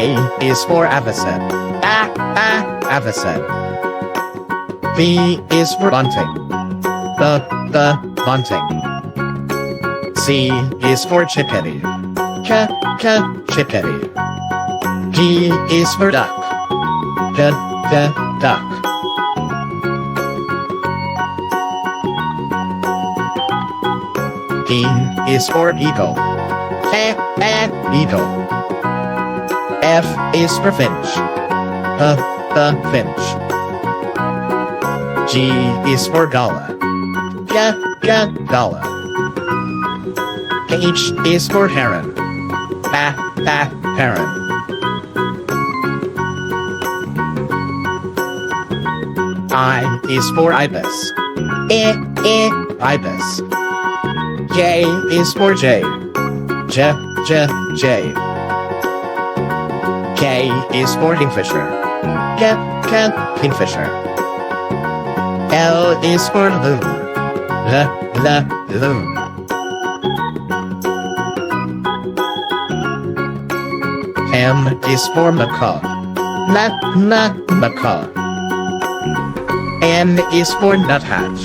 A is for avocet. Avocet. B is for bunting. The bunting. C is for chickadee. Chickadee. D is for duck. Duck. E is for eagle. Eagle. F is for finch. The finch. G is for gullah. Gullah. H is for heron. Heron. I is for ibis. Ibis. J is for jay. Jay. K is for kingfisher. Kingfisher. L is for loon. Loon. M is for macaw. Macaw. N is for nuthatch.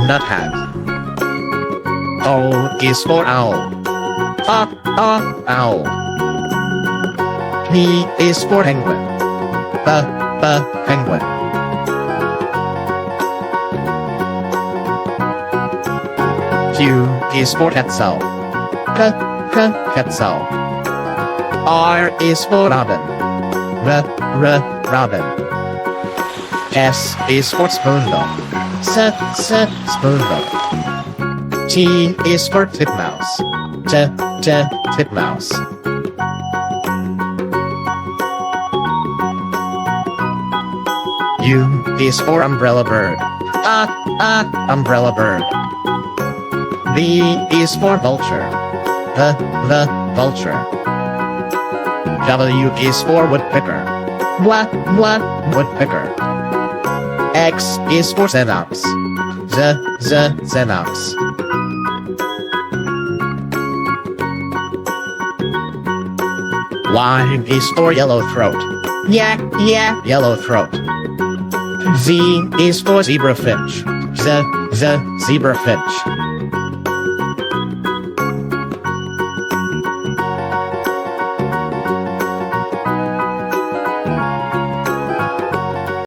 Nuthatch. O is for owl. Owl. P is for penguin. Penguin. Q is for quetzal. Quetzal. R is for robin. Robin. S is for spoonbill. Spoonbill. T is for titmouse. Titmouse. U is for umbrella bird. Umbrella bird. V is for vulture. The vulture. W is for woodpecker. Woodpecker. X is for xenops. Xenops. Y is for yellow throat. Yellow throat. Z is for zebra finch. Zebra finch.